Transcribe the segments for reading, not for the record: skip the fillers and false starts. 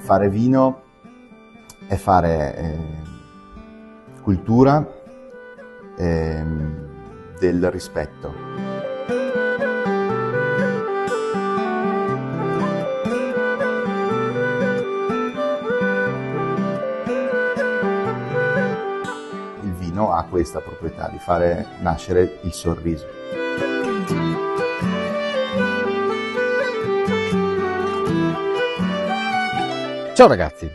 fare vino è fare cultura del rispetto. Il vino ha questa proprietà di fare nascere il sorriso. Ciao ragazzi,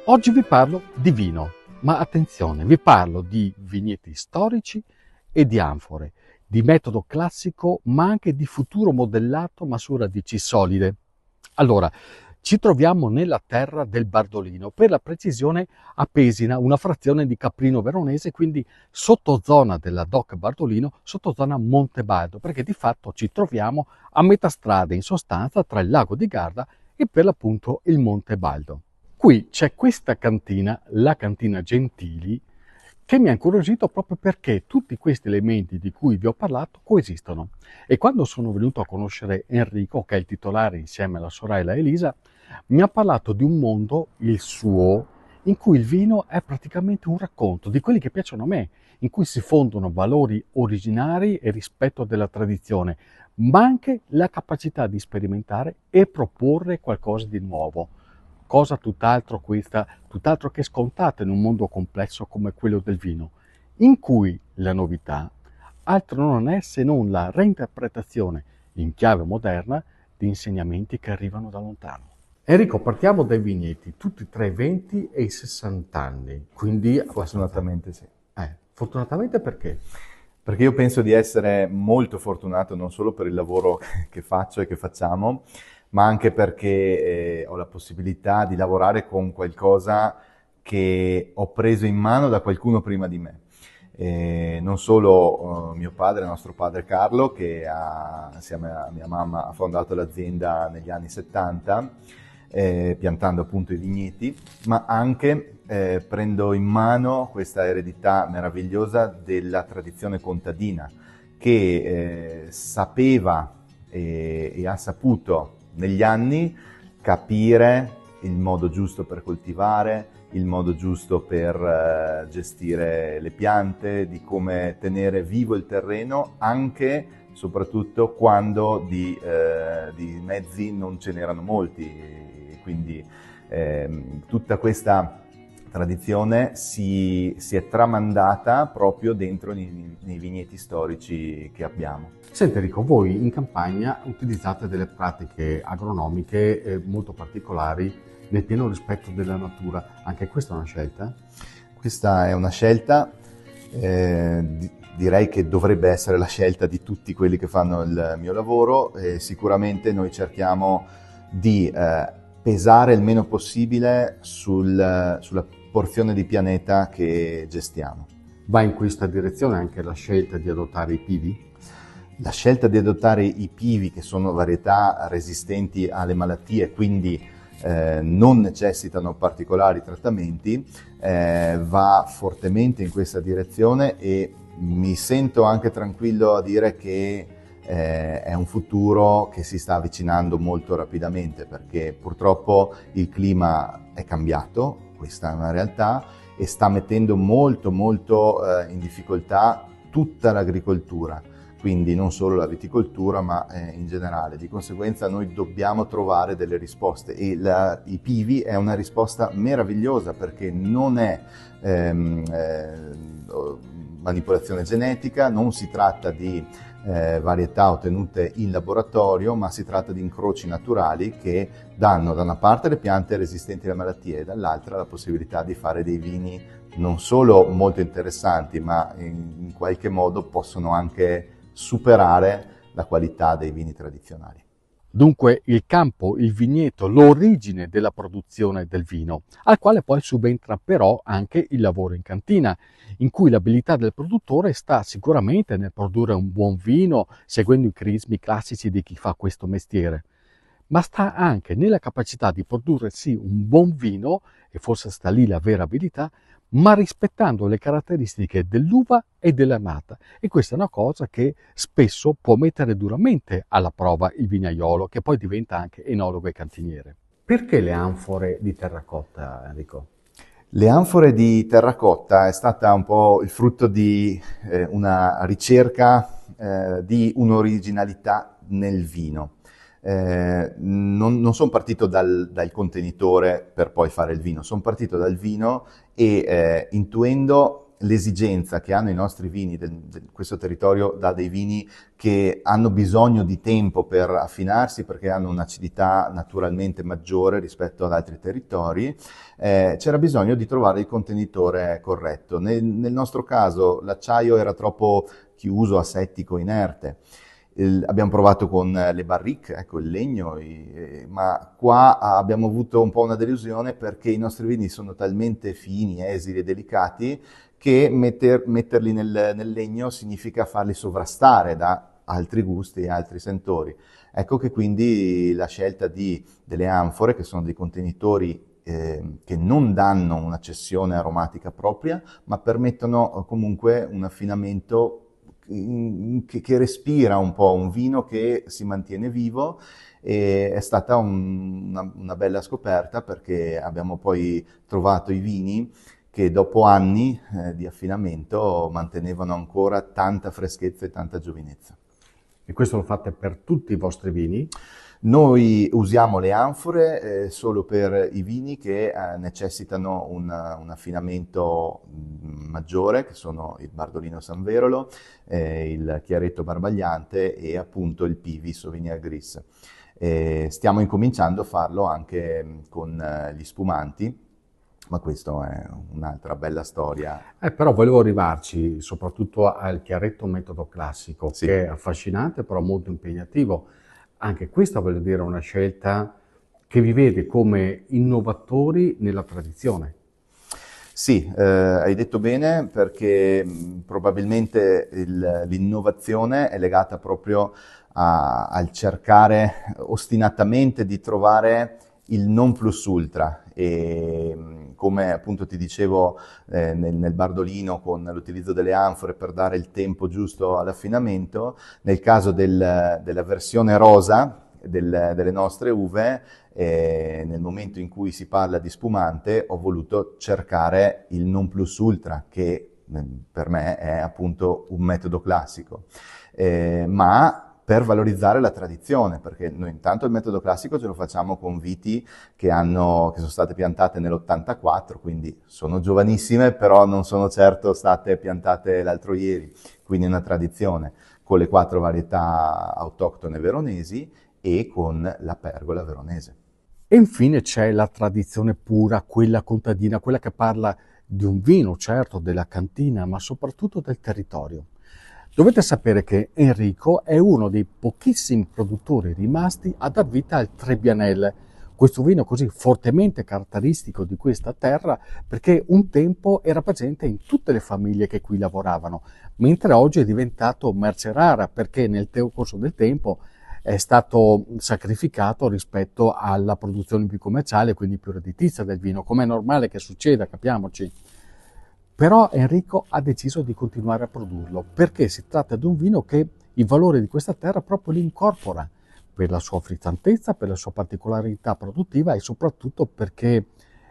oggi vi parlo di vino, ma attenzione, vi parlo di vigneti storici e di anfore, di metodo classico ma anche di futuro modellato ma su radici solide. Allora, ci troviamo nella terra del Bardolino, per la precisione a Pesina, una frazione di Caprino Veronese, quindi sottozona della DOC Bardolino, sottozona Montebaldo, perché di fatto ci troviamo a metà strada in sostanza tra il lago di Garda e per l'appunto il Monte Baldo. Qui c'è questa cantina, la cantina Gentili, che mi ha incuriosito proprio perché tutti questi elementi di cui vi ho parlato coesistono. E quando sono venuto a conoscere Enrico, che è il titolare insieme alla sorella Elisa, mi ha parlato di un mondo, il suo, in cui il vino è praticamente un racconto di quelli che piacciono a me, in cui si fondono valori originari e rispetto della tradizione, ma anche la capacità di sperimentare e proporre qualcosa di nuovo. Cosa tutt'altro che scontata in un mondo complesso come quello del vino, in cui la novità altro non è se non la reinterpretazione in chiave moderna di insegnamenti che arrivano da lontano. Enrico, partiamo dai vigneti, tutti tra i 20 e i 60 anni, quindi... Fortunatamente sì. Fortunatamente perché? Perché io penso di essere molto fortunato non solo per il lavoro che faccio e che facciamo, ma anche perché ho la possibilità di lavorare con qualcosa che ho preso in mano da qualcuno prima di me. Non solo mio padre, nostro padre Carlo, che assieme a mia mamma ha fondato l'azienda negli anni 70, piantando appunto i vigneti, ma anche prendo in mano questa eredità meravigliosa della tradizione contadina, che sapeva e ha saputo negli anni capire il modo giusto per coltivare, il modo giusto per gestire le piante, di come tenere vivo il terreno, anche soprattutto quando di mezzi non ce n'erano molti. Quindi tutta questa tradizione si è tramandata proprio dentro nei vigneti storici che abbiamo. Senti Enrico, voi in campagna utilizzate delle pratiche agronomiche molto particolari nel pieno rispetto della natura. Anche questa è una scelta? Questa è una scelta, direi che dovrebbe essere la scelta di tutti quelli che fanno il mio lavoro. Sicuramente noi cerchiamo di pesare il meno possibile sulla porzione di pianeta che gestiamo. Va in questa direzione anche la scelta di adottare i pivi? La scelta di adottare i pivi, che sono varietà resistenti alle malattie, quindi non necessitano particolari trattamenti, va fortemente in questa direzione e mi sento anche tranquillo a dire che è un futuro che si sta avvicinando molto rapidamente, perché purtroppo il clima è cambiato, questa è una realtà, e sta mettendo molto in difficoltà tutta l'agricoltura, quindi non solo la viticoltura ma in generale. Di conseguenza noi dobbiamo trovare delle risposte e i pivi è una risposta meravigliosa, perché non è manipolazione genetica, non si tratta di varietà ottenute in laboratorio, ma si tratta di incroci naturali che danno da una parte le piante resistenti alle malattie e dall'altra la possibilità di fare dei vini non solo molto interessanti, ma in qualche modo possono anche superare la qualità dei vini tradizionali. Dunque il campo, il vigneto, l'origine della produzione del vino, al quale poi subentra però anche il lavoro in cantina, in cui l'abilità del produttore sta sicuramente nel produrre un buon vino, seguendo i crismi classici di chi fa questo mestiere, ma sta anche nella capacità di produrre sì un buon vino, e forse sta lì la vera abilità, ma rispettando le caratteristiche dell'uva e dell'annata. E questa è una cosa che spesso può mettere duramente alla prova il vignaiolo, che poi diventa anche enologo e cantiniere. Perché le anfore di terracotta, Enrico? Le anfore di terracotta è stata un po' il frutto di una ricerca di un'originalità nel vino. Non sono partito dal contenitore per poi fare il vino, sono partito dal vino e intuendo l'esigenza che hanno i nostri vini, questo territorio dà dei vini che hanno bisogno di tempo per affinarsi perché hanno un'acidità naturalmente maggiore rispetto ad altri territori, c'era bisogno di trovare il contenitore corretto. Nel nostro caso l'acciaio era troppo chiuso, asettico, inerte. Abbiamo provato con le barrique, ecco il legno, ma qua abbiamo avuto un po' una delusione perché i nostri vini sono talmente fini, esili e delicati che metterli nel legno significa farli sovrastare da altri gusti e altri sentori. Ecco che quindi la scelta delle anfore, che sono dei contenitori che non danno una cessione aromatica propria, ma permettono comunque un affinamento che respira un po' un vino che si mantiene vivo, e è stata una bella scoperta perché abbiamo poi trovato i vini che dopo anni di affinamento mantenevano ancora tanta freschezza e tanta giovinezza. E questo lo fate per tutti i vostri vini? Noi usiamo le anfore solo per i vini che necessitano un affinamento maggiore, che sono il Bardolino San Verolo, il Chiaretto Barbagliante e appunto il Pivi Sauvignon Gris. Stiamo incominciando a farlo anche con gli spumanti, ma questo è un'altra bella storia. Però volevo arrivarci soprattutto al chiaretto metodo classico, Sì. che è affascinante però molto impegnativo. Anche questa, voglio dire, è una scelta che vi vede come innovatori nella tradizione. Sì, hai detto bene perché probabilmente l'innovazione è legata proprio al cercare ostinatamente di trovare il non plus ultra e come appunto ti dicevo nel Bardolino con l'utilizzo delle anfore per dare il tempo giusto all'affinamento, nel caso della versione rosa delle nostre uve, nel momento in cui si parla di spumante ho voluto cercare il non plus ultra che per me è appunto un metodo classico, ma per valorizzare la tradizione, perché noi intanto il metodo classico ce lo facciamo con viti che sono state piantate nell'84, quindi sono giovanissime, però non sono certo state piantate l'altro ieri, quindi è una tradizione con le 4 varietà autoctone veronesi e con la pergola veronese. E infine c'è la tradizione pura, quella contadina, quella che parla di un vino, certo, della cantina, ma soprattutto del territorio. Dovete sapere che Enrico è uno dei pochissimi produttori rimasti a dar vita al Trebbianel, questo vino così fortemente caratteristico di questa terra, perché un tempo era presente in tutte le famiglie che qui lavoravano, mentre oggi è diventato merce rara perché nel corso del tempo è stato sacrificato rispetto alla produzione più commerciale, quindi più redditizia del vino, come è normale che succeda, capiamoci. Però Enrico ha deciso di continuare a produrlo perché si tratta di un vino che i valori di questa terra proprio li incorpora per la sua frizzantezza, per la sua particolarità produttiva e soprattutto perché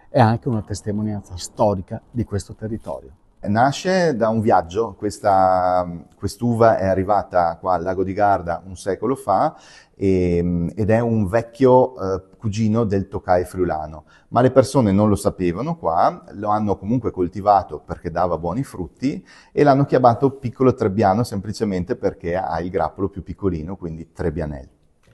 è anche una testimonianza storica di questo territorio. Nasce da un viaggio, quest'uva è arrivata qua al Lago di Garda un secolo fa ed è un vecchio cugino del Tokai friulano, ma le persone non lo sapevano qua, lo hanno comunque coltivato perché dava buoni frutti e l'hanno chiamato piccolo trebbiano semplicemente perché ha il grappolo più piccolino, quindi Trebbianel.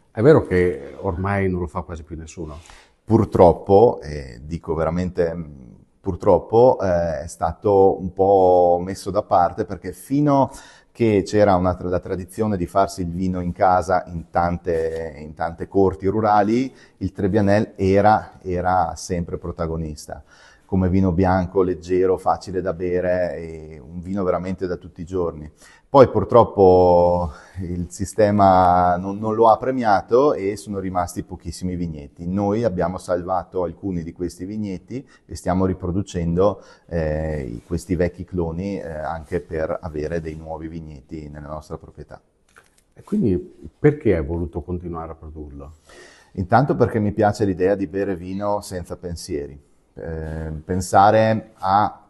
È vero che ormai non lo fa quasi più nessuno. Purtroppo, dico veramente purtroppo, è stato un po' messo da parte perché fino che c'era la tradizione di farsi il vino in casa in tante corti rurali, il Trebbianel era sempre protagonista. Come vino bianco, leggero, facile da bere, e un vino veramente da tutti i giorni. Poi purtroppo il sistema non lo ha premiato e sono rimasti pochissimi vigneti. Noi abbiamo salvato alcuni di questi vigneti e stiamo riproducendo questi vecchi cloni anche per avere dei nuovi vigneti nella nostra proprietà. E quindi perché hai voluto continuare a produrlo? Intanto perché mi piace l'idea di bere vino senza pensieri, pensare a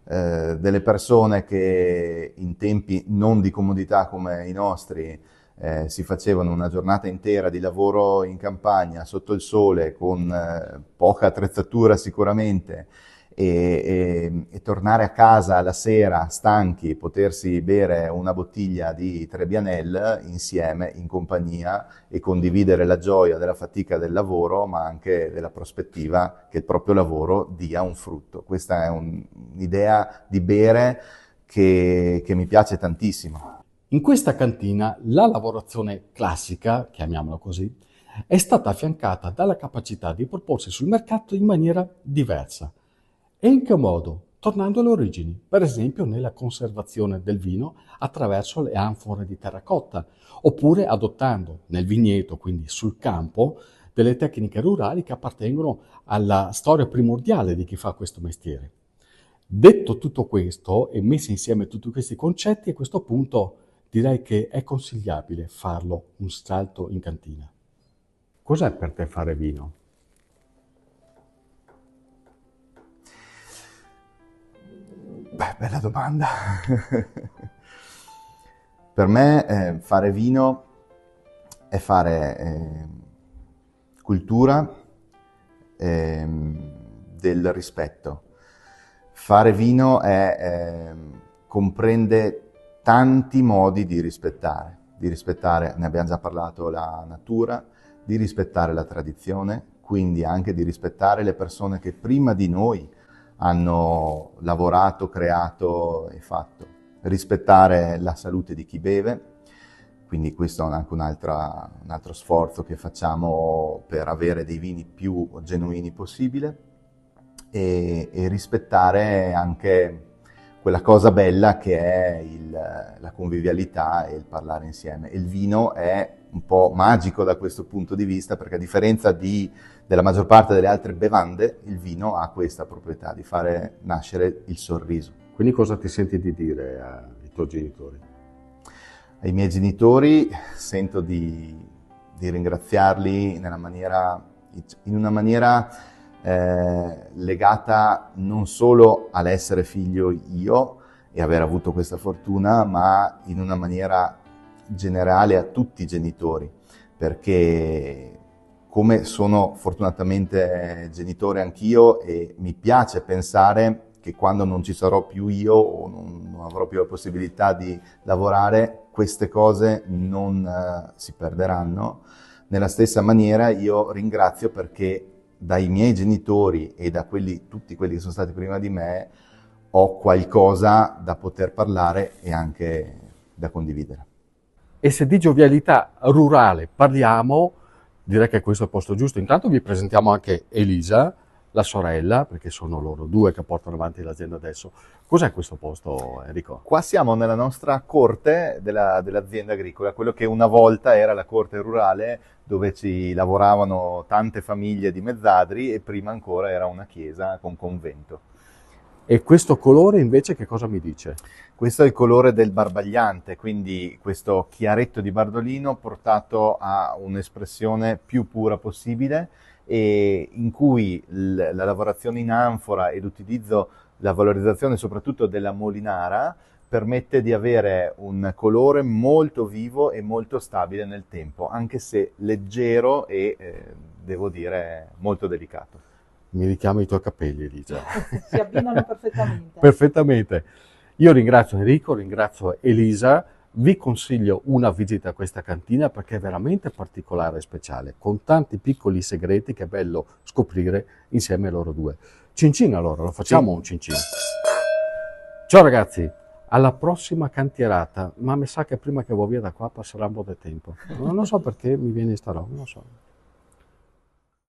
delle persone che in tempi non di comodità come i nostri si facevano una giornata intera di lavoro in campagna, sotto il sole, con poca attrezzatura sicuramente, e tornare a casa la sera stanchi, potersi bere una bottiglia di Trebbianel insieme, in compagnia, e condividere la gioia della fatica del lavoro, ma anche della prospettiva che il proprio lavoro dia un frutto. Questa è un'idea di bere che mi piace tantissimo. In questa cantina la lavorazione classica, chiamiamola così, è stata affiancata dalla capacità di proporsi sul mercato in maniera diversa. E in che modo? Tornando alle origini, per esempio nella conservazione del vino attraverso le anfore di terracotta, oppure adottando nel vigneto, quindi sul campo, delle tecniche rurali che appartengono alla storia primordiale di chi fa questo mestiere. Detto tutto questo e messi insieme tutti questi concetti, a questo punto direi che è consigliabile farlo un salto in cantina. Cos'è per te fare vino? Beh, bella domanda. Per me fare vino è fare cultura del rispetto. Fare vino comprende tanti modi di rispettare, ne abbiamo già parlato, la natura, di rispettare la tradizione, quindi anche di rispettare le persone che prima di noi hanno lavorato, creato e fatto. Rispettare la salute di chi beve, quindi questo è anche un altro sforzo che facciamo per avere dei vini più genuini possibile, e rispettare anche quella cosa bella che è la convivialità e il parlare insieme. Il vino è un po' magico da questo punto di vista, perché a differenza della maggior parte delle altre bevande, il vino ha questa proprietà di fare nascere il sorriso. Quindi cosa ti senti di dire ai tuoi genitori? Ai miei genitori sento di ringraziarli in una maniera legata non solo all'essere figlio io e aver avuto questa fortuna, ma in una maniera generale a tutti i genitori, perché come sono fortunatamente genitore anch'io, e mi piace pensare che quando non ci sarò più io o non avrò più la possibilità di lavorare, queste cose non si perderanno. Nella stessa maniera io ringrazio perché dai miei genitori e da tutti quelli che sono stati prima di me ho qualcosa da poter parlare e anche da condividere. E se di giovialità rurale parliamo, direi che questo è il posto giusto. Intanto vi presentiamo anche Elisa, la sorella, perché sono loro due che portano avanti l'azienda adesso. Cos'è questo posto, Enrico? Qua siamo nella nostra corte dell'azienda agricola, quello che una volta era la corte rurale, dove ci lavoravano tante famiglie di mezzadri, e prima ancora era una chiesa con convento. E questo colore invece che cosa mi dice? Questo è il colore del barbagliante, quindi questo chiaretto di Bardolino portato a un'espressione più pura possibile, e in cui la lavorazione in anfora e l'utilizzo, la valorizzazione soprattutto della molinara, permette di avere un colore molto vivo e molto stabile nel tempo, anche se leggero e, devo dire, molto delicato. Mi richiama i tuoi capelli, Elisa. Si abbinano perfettamente. Perfettamente. Io ringrazio Enrico, ringrazio Elisa, vi consiglio una visita a questa cantina perché è veramente particolare e speciale, con tanti piccoli segreti che è bello scoprire insieme a loro due. Cin cin allora, lo facciamo un cin cin. Ciao ragazzi, alla prossima cantierata, ma mi sa che prima che vado via da qua passerà un po' di tempo. Non so perché mi viene sta roba, non lo so.